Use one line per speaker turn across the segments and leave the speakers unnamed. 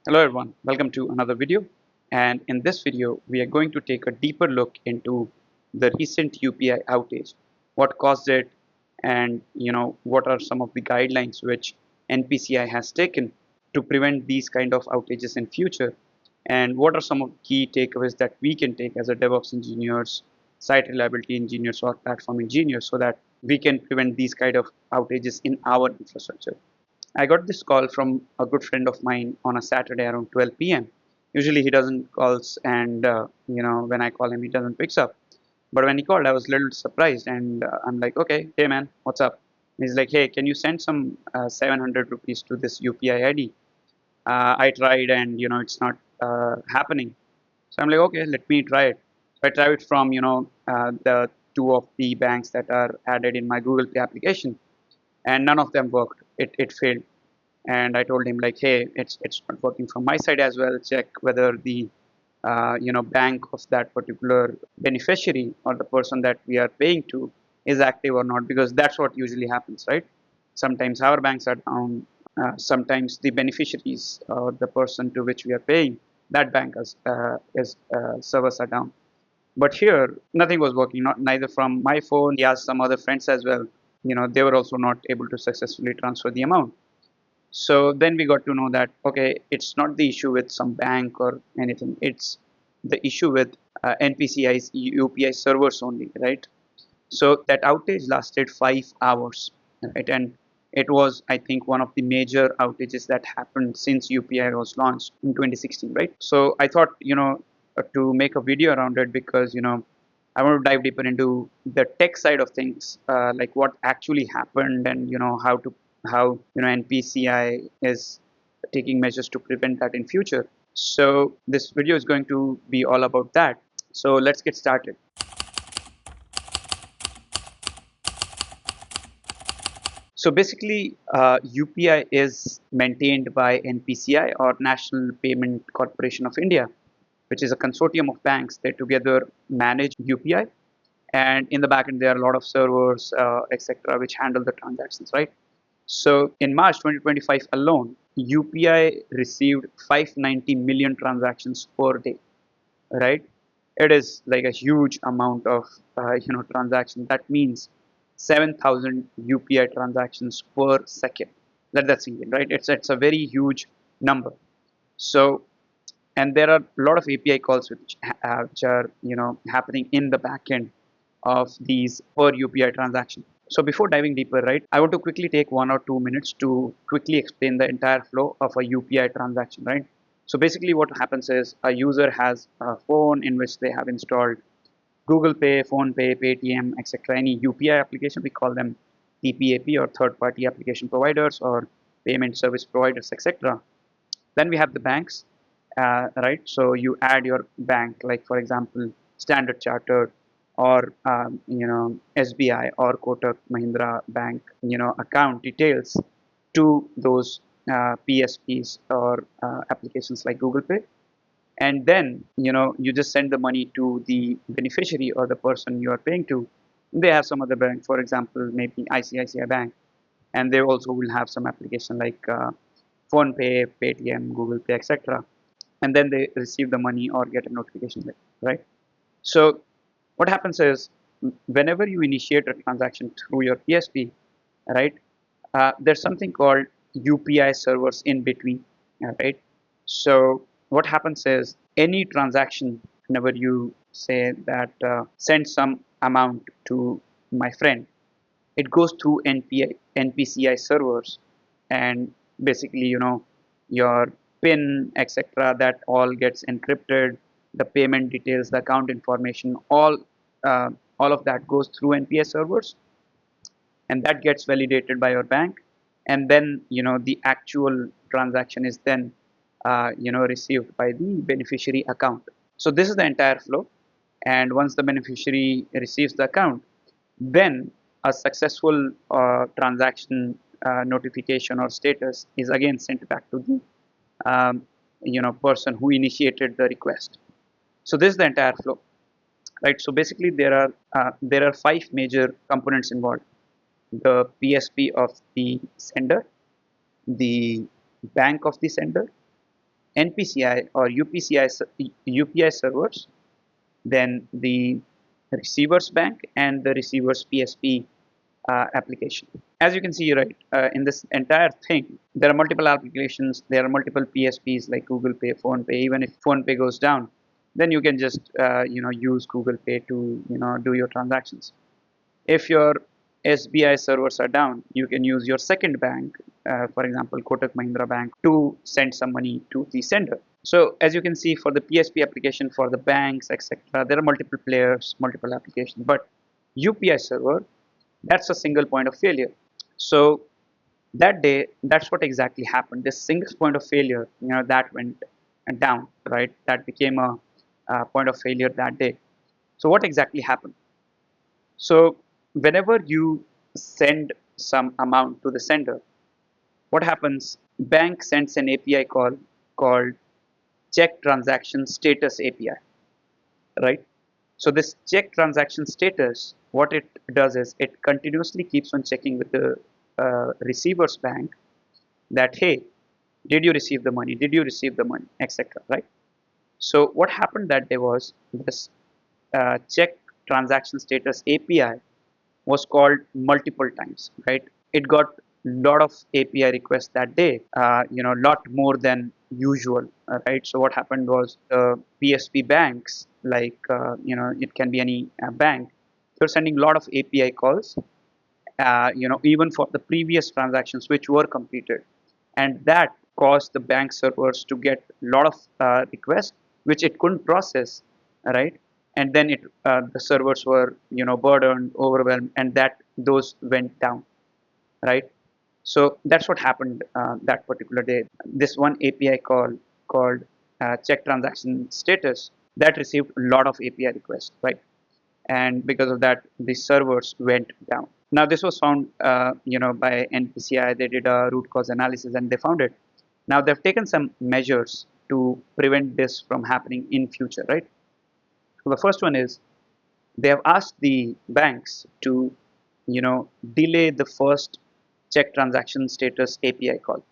Hello everyone, welcome to another video, and in this video we are going to take a deeper look into the recent UPI outage, what caused it, and what are some of the guidelines which NPCI has taken to prevent these kind of outages in future, and what are some of the key takeaways that we can take as a DevOps engineers, site reliability engineers or platform engineers so that we can prevent these kind of outages in our infrastructure. I got this call from a good friend of mine on a Saturday around 12 p.m. Usually he doesn't calls, and when I call him, he doesn't picks up. But when he called, I was a little surprised, and I'm like, okay, hey man, what's up? He's like, hey, can you send some 700 rupees to this UPI ID? I tried, and it's not happening. So I'm like, okay, let me try it. So I tried it from the two of the banks that are added in my Google Pay application, and none of them worked. It failed, and I told him like, hey, it's not working from my side as well. Check whether the bank of that particular beneficiary or the person that we are paying to is active or not, because that's what usually happens, right? Sometimes our banks are down. Sometimes the beneficiaries or the person to which we are paying, that bank is servers are down. But here nothing was working, not neither from my phone. He asked some other friends as well. They were also not able to successfully transfer the amount. So then we got to know that, okay, it's not the issue with some bank or anything. It's the issue with NPCI's UPI servers only, right? So that outage lasted 5 hours, right? And it was, I think, one of the major outages that happened since UPI was launched in 2016, right? So I thought, to make a video around it, because, I want to dive deeper into the tech side of things, like what actually happened, and how NPCI is taking measures to prevent that in future. So this video is going to be all about that. So let's get started. So basically, UPI is maintained by NPCI, or National Payment Corporation of India, which is a consortium of banks that together manage UPI. And in the backend, there are a lot of servers, etc., which handle the transactions, right? So in March 2025 alone, UPI received 590 million transactions per day, right? It is like a huge amount of transactions. That means 7,000 UPI transactions per second. That's sink in, right? It's a very huge number. So, and there are a lot of API calls which are happening in the backend of these per UPI transaction. So before diving deeper, right, I want to quickly take 1 or 2 minutes to quickly explain the entire flow of a UPI transaction, right? So basically what happens is a user has a phone in which they have installed Google Pay, Phone Pay, Paytm, etc. Any UPI application, we call them TPAP, or third party application providers or payment service providers, etc. Then we have the banks, right? So you add your bank, like for example, Standard Chartered, or SBI or Kotak Mahindra Bank, account details to those PSPs or applications like Google Pay, and then you just send the money to the beneficiary or the person you are paying to. They have some other bank, for example, maybe ICICI Bank, and they also will have some application like Phone Pay, Paytm, Google Pay, etc. And then they receive the money or get a notification later, right? So what happens is, whenever you initiate a transaction through your PSP, right, there's something called UPI servers in between, right? So what happens is, any transaction, whenever you say that send some amount to my friend, it goes through NPCI servers, and basically, your PIN, etc., that all gets encrypted. The payment details, the account information, uh, all of that goes through NPS servers, and that gets validated by your bank, and then the actual transaction is then received by the beneficiary account. So this is the entire flow, and once the beneficiary receives the account, then a successful transaction notification or status is again sent back to the person who initiated the request. So this is the entire flow, right? So basically there are 5 major components involved: the PSP of the sender, the bank of the sender, NPCI or UPI servers, then the receiver's bank, and the receiver's PSP application. As you can see, right, in this entire thing, there are multiple applications, there are multiple PSPs like Google Pay, Phone Pay. Even if Phone Pay goes down, then you can just use Google Pay to do your transactions. If your SBI servers are down, you can use your second bank, for example, Kotak Mahindra Bank, to send some money to the sender. So as you can see, for the PSP application, for the banks, etc., there are multiple players, multiple applications. But UPI server, that's a single point of failure. So that day, that's what exactly happened. This single point of failure, that went down, right? That became a point of failure that day. So what exactly happened? So whenever you send some amount to the sender, what happens? Bank sends an API call called check transaction status API, right? So this check transaction status, what it does is it continuously keeps on checking with the receiver's bank that, hey, did you receive the money? Did you receive the money, etc. Right? So what happened that day was this check transaction status API was called multiple times, right? It got lot of API requests that day, lot more than usual, right? So what happened was the PSP banks, like, it can be any bank, they're sending a lot of API calls, even for the previous transactions which were completed. And that caused the bank servers to get a lot of requests, which it couldn't process, right? And then the servers were, burdened, overwhelmed, and those went down, right? So that's what happened that particular day. This one API call called check transaction status, that received a lot of API requests, right? And because of that, the servers went down. Now this was found, by NPCI. They did a root cause analysis and they found it. Now they've taken some measures to prevent this from happening in future, right? So the first one is they have asked the banks to, delay the first check transaction status API call.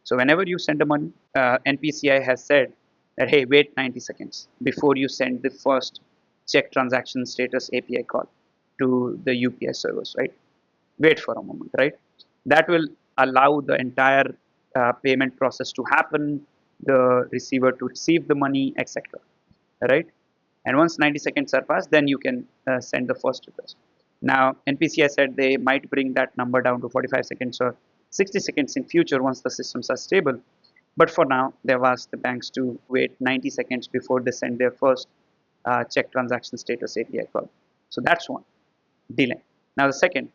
So whenever you send a money, NPCI has said that, hey, wait 90 seconds before you send the first check transaction status API call to the UPI servers, right? Wait for a moment, right? That will allow the entire payment process to happen, the receiver to receive the money, etc. Right? And once 90 seconds are passed, then you can send the first request. Now, NPCI said they might bring that number down to 45 seconds or 60 seconds in future once the systems are stable. But for now, they've asked the banks to wait 90 seconds before they send their first check transaction status API call. So that's one delay. Now the second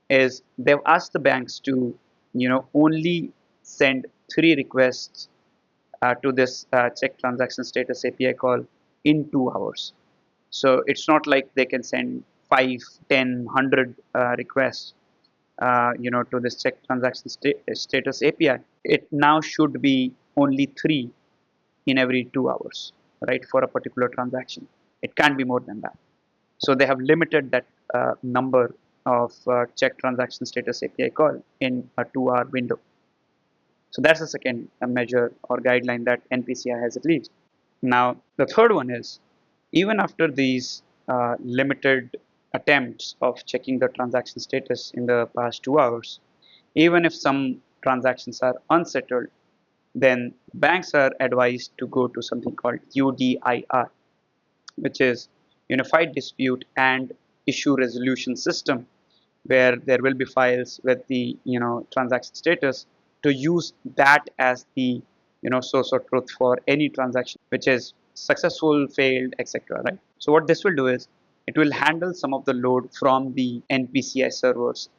is they've asked the banks to, only send 3 requests to this check transaction status API call in 2 hours. So it's not like they can send 5, 10, 100 requests, to this check transaction status API. It now should be only 3 in every 2 hours, right, for a particular transaction. It can't be more than that. So they have limited that number of check transaction status API call in a 2-hour window. So that's the second measure or guideline that NPCI has released. Now the third one is, even after these limited attempts of checking the transaction status in the past 2 hours, even if some transactions are unsettled, then banks are advised to go to something called UDIR, which is Unified Dispute and Issue Resolution System, where there will be files with the transaction status, to use that as the source of truth for any transaction which is successful, failed, etc. Right? So what this will do is it will handle some of the load from the NPCI servers,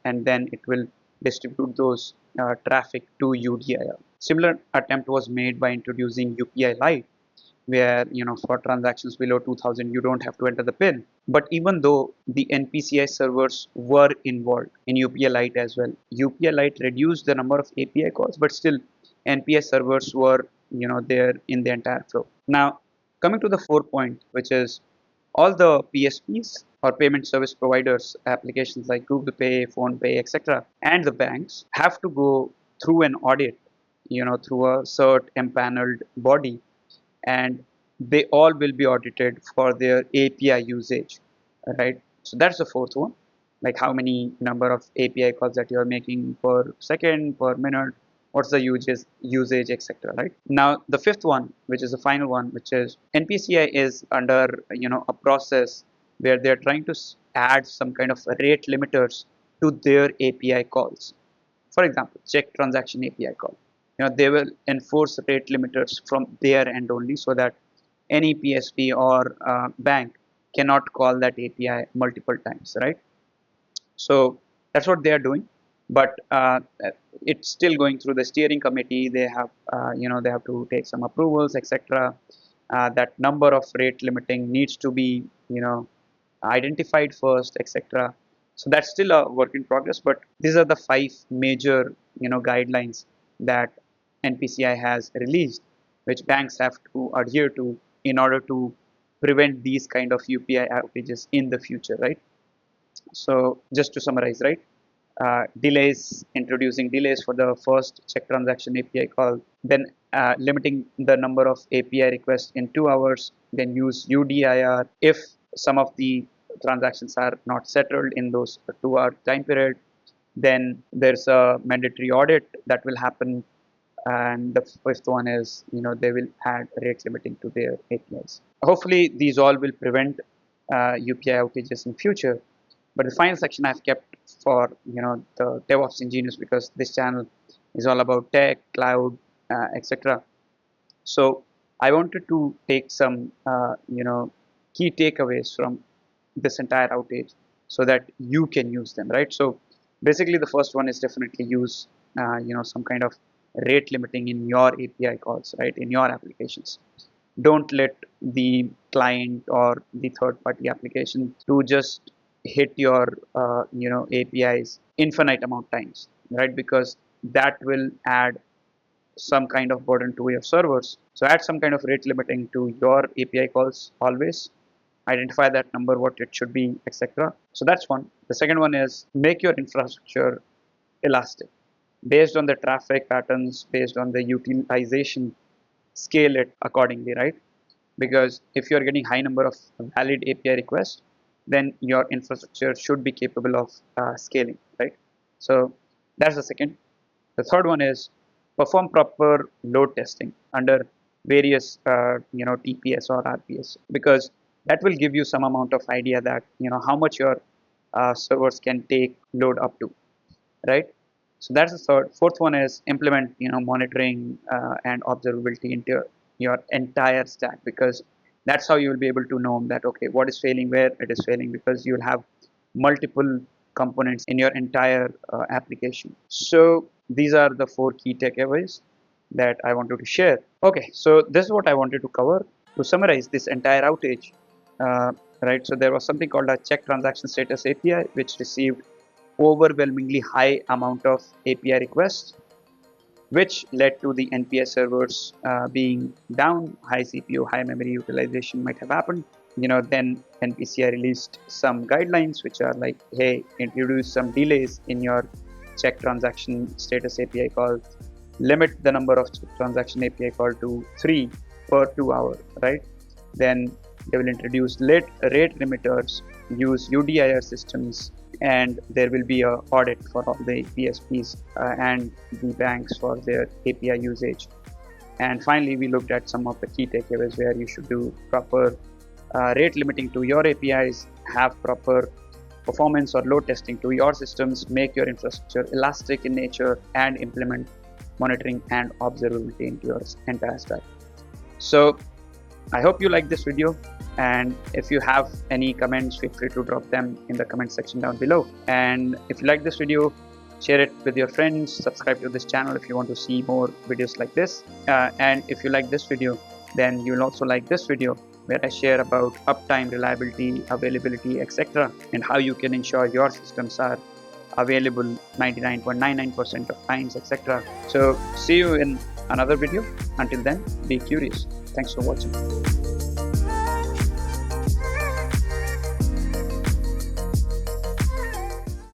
and then it will distribute those traffic to UDIR. Similar attempt was made by introducing UPI Lite, where for transactions below 2000 you don't have to enter the pin. But even though the NPCI servers were involved in UPI Lite as well, UPI Lite reduced the number of API calls, but still NPI servers were there in the entire flow. Now coming to the fourth point, which is all the PSPs or payment service providers applications like Google Pay, Phone Pay, etc., and the banks have to go through an audit through a cert empaneled body, and they all will be audited for their API usage, right? So that's the fourth one, like how many number of API calls that you're making per second, per minute, what's the usage, etc. Right? Now the fifth one, which is the final one, which is NPCI is under a process where they're trying to add some kind of rate limiters to their API calls. For example, check transaction API call. They will enforce rate limiters from their end only, so that any PSP or bank cannot call that API multiple times, right? So that's what they are doing, but it's still going through the steering committee. They have, they have to take some approvals, etc. That number of rate limiting needs to be, identified first, etc. So that's still a work in progress, but these are the 5 major, guidelines that NPCI has released, which banks have to adhere to in order to prevent these kind of UPI outages in the future, right? So just to summarize, right? Introducing delays for the first check transaction API call, then limiting the number of API requests in 2 hours, then use UDIR if some of the transactions are not settled in those 2-hour time period. Then there's a mandatory audit that will happen, and the fifth one is they will add rate limiting to their APIs. Hopefully these all will prevent UPI outages in future. But the final section I've kept for the DevOps engineers, because this channel is all about tech, cloud, etc. So I wanted to take some key takeaways from this entire outage so that you can use them, right? So basically the first one is definitely use some kind of rate limiting in your API calls, right, in your applications. Don't let the client or the third party application to just hit your APIs infinite amount times, right? Because that will add some kind of burden to your servers. So add some kind of rate limiting to your API calls always. Identify that number, what it should be, etc. So that's one. The second one is make your infrastructure elastic based on the traffic patterns, based on the utilization. Scale it accordingly, right? Because if you're getting high number of valid API requests, then your infrastructure should be capable of scaling, right? So that's the second. The third one is perform proper load testing under various TPS or RPS, because that will give you some amount of idea that how much your servers can take load up to, right? So that's the third. Fourth one is implement monitoring and observability into your entire stack, because that's how you will be able to know that okay, what is failing, where it is failing, because you will have multiple components in your entire application. So these are the 4 key takeaways that I wanted to share. Okay, so this is what I wanted to cover. To summarize this entire outage, right? So there was something called a check transaction status API, which received overwhelmingly high amount of API requests, which led to the NPS servers being down. High CPU, high memory utilization might have happened. Then NPCI released some guidelines which are like, hey, introduce some delays in your check transaction status API call, limit the number of transaction API call to 3 per 2 hour, right? Then they will introduce rate limiters, use UDIR systems, and there will be a audit for all the PSPs and the banks for their API usage. And finally, we looked at some of the key takeaways where you should do proper rate limiting to your APIs, have proper performance or load testing to your systems, make your infrastructure elastic in nature, and implement monitoring and observability into your entire stack. So I hope you like this video, and if you have any comments, feel free to drop them in the comment section down below. And if you like this video, share it with your friends, subscribe to this channel if you want to see more videos like this. And if you like this video, then you'll also like this video where I share about uptime, reliability, availability, etc., and how you can ensure your systems are available 99.99% of times, etc. So see you in another video. Until then, be curious. Thanks for watching.